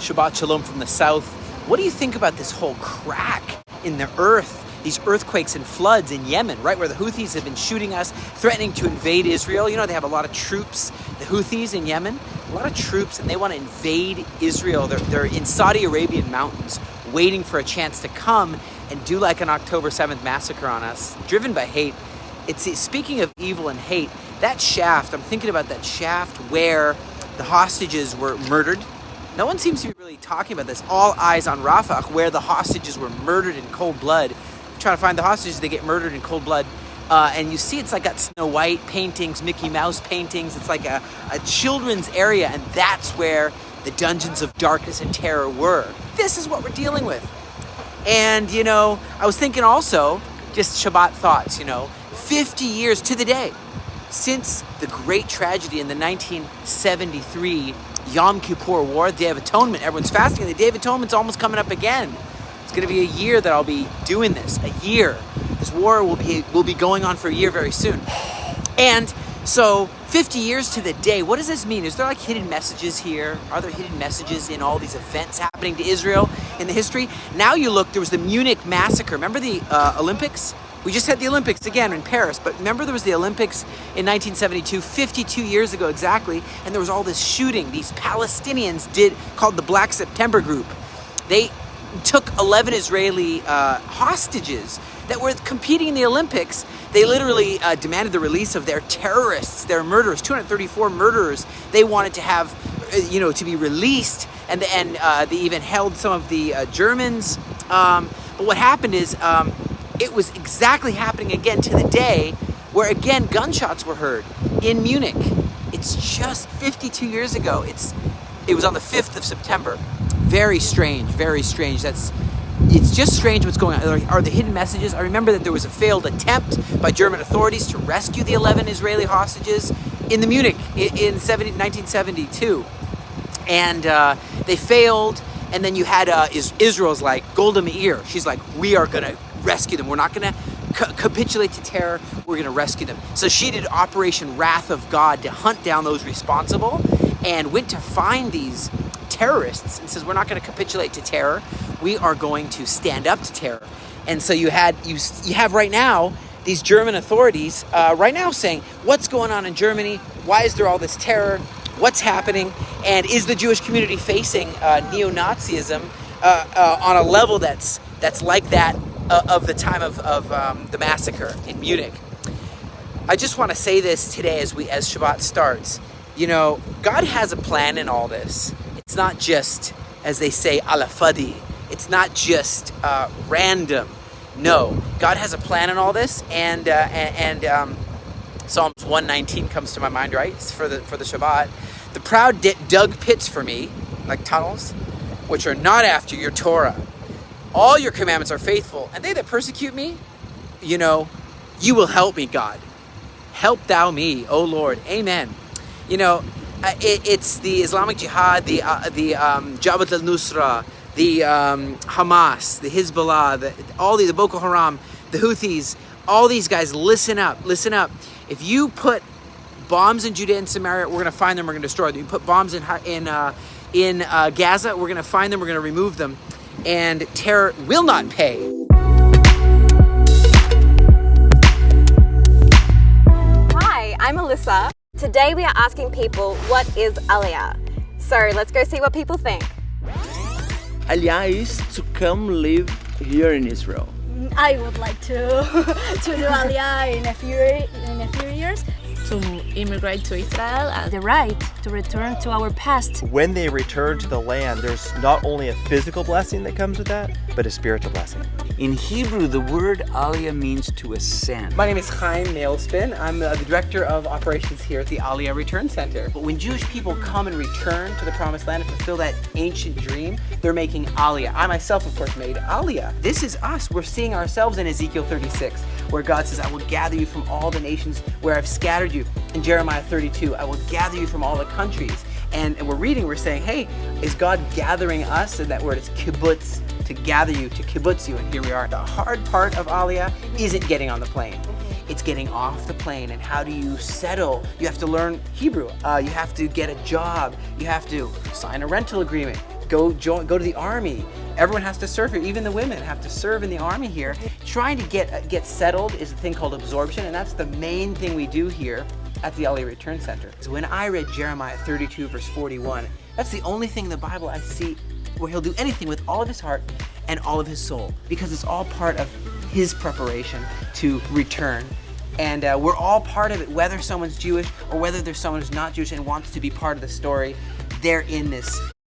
Shabbat Shalom from the south. What do you think about this whole crack in the earth, these earthquakes and floods in Yemen, right where the Houthis have been shooting us, threatening to invade Israel? You know, they have a lot of troops, the Houthis in Yemen, a lot of troops, and they want to invade Israel. They're in Saudi Arabian mountains waiting for a chance to come and do like an October 7th massacre on us, driven by hate. Speaking of evil and hate, that shaft, I'm thinking about that shaft where the hostages were murdered. No one seems to be really talking about this. All eyes on Rafah, where the hostages were murdered in cold blood. Trying to find the hostages, they get murdered in cold blood. And you see it's like got Snow White paintings, Mickey Mouse paintings. It's like a children's area, and that's where the dungeons of darkness and terror were. This is what we're dealing with. And, you know, I was thinking also, just Shabbat thoughts, 50 years to the day since the great tragedy in the 1973 Yom Kippur War, Day of Atonement. Everyone's fasting. The Day of Atonement's almost coming up again. It's going to be a year that I'll be doing this. A year. This war will be going on for a year very soon. And so 50 years to the day, what does this mean? Is there like hidden messages here? Are there hidden messages in all these events happening to Israel in the history? Now you look, there was the Munich massacre. Remember the Olympics? We just had the Olympics again in Paris, but remember there was the Olympics in 1972, 52 years ago exactly, and there was all this shooting. These Palestinians called the Black September Group. They took 11 Israeli hostages that were competing in the Olympics. They literally demanded the release of their terrorists, their murderers, 234 murderers. They wanted to have, to be released, and they even held some of the Germans. But what happened is, it was exactly happening again to the day where again gunshots were heard in Munich. It's just 52 years ago. It was on the 5th of September. Very strange, very strange. It's just strange what's going on. Are the hidden messages? I remember that there was a failed attempt by German authorities to rescue the 11 Israeli hostages in the Munich in 1972. And they failed. And then you had Israel's like Golda Meir. She's like, we are going to rescue them. We're not going to capitulate to terror. We're going to rescue them. So she did Operation Wrath of God to hunt down those responsible and went to find these terrorists and says, we're not going to capitulate to terror. We are going to stand up to terror. And so you have right now these German authorities right now saying, what's going on in Germany? Why is there all this terror? What's happening? And is the Jewish community facing neo-Nazism on a level that's like that of the time of the massacre in Munich? I just want to say this today as Shabbat starts. God has a plan in all this. It's not just, as they say, ala fadi. It's not just random. No, God has a plan in all this, and Psalms 119 comes to my mind, right? It's for the Shabbat. The proud dug pits for me, like tunnels, which are not after your Torah. All your commandments are faithful, and they that persecute me, you will help me, God. Help thou me, O Lord. Amen. It's the Islamic Jihad, the Jabhat al-Nusra, the Hamas, the Hezbollah, the Boko Haram, the Houthis, all these guys, listen up. If you put bombs in Judea and Samaria, we're going to find them, we're going to destroy them. You put bombs in Gaza, we're going to find them, we're going to remove them. And terror will not pay. Hi, I'm Alyssa. Today we are asking people, what is Aliyah? So let's go see what people think. Aliyah is to come live here in Israel. I would like to do Aliyah in a few years. To immigrate to Israel and the right to return to our past. When they return to the land, there's not only a physical blessing that comes with that, but a spiritual blessing. In Hebrew, the word Aliyah means to ascend. My name is Chaim Nailspin. I'm the director of operations here at the Aliyah Return Center. But when Jewish people come and return to the Promised Land and fulfill that ancient dream, they're making Aliyah. I myself, of course, made Aliyah. This is us. We're seeing ourselves in Ezekiel 36, where God says, I will gather you from all the nations where I've scattered you. In Jeremiah 32, I will gather you from all the countries. And we're saying, hey, is God gathering us? And that word is kibbutz, to gather you, to kibbutz you. And here we are. The hard part of Aliyah isn't getting on the plane. It's getting off the plane. And how do you settle? You have to learn Hebrew. You have to get a job. You have to sign a rental agreement. go to the army. Everyone has to serve here. Even the women have to serve in the army here. Trying to get settled is a thing called absorption, and that's the main thing we do here at the Aliyah Return Center. So when I read Jeremiah 32 verse 41, that's the only thing in the Bible I see where he'll do anything with all of his heart and all of his soul, because it's all part of his preparation to return. And we're all part of it, whether someone's Jewish or whether there's someone who's not Jewish and wants to be part of the story. They're in this.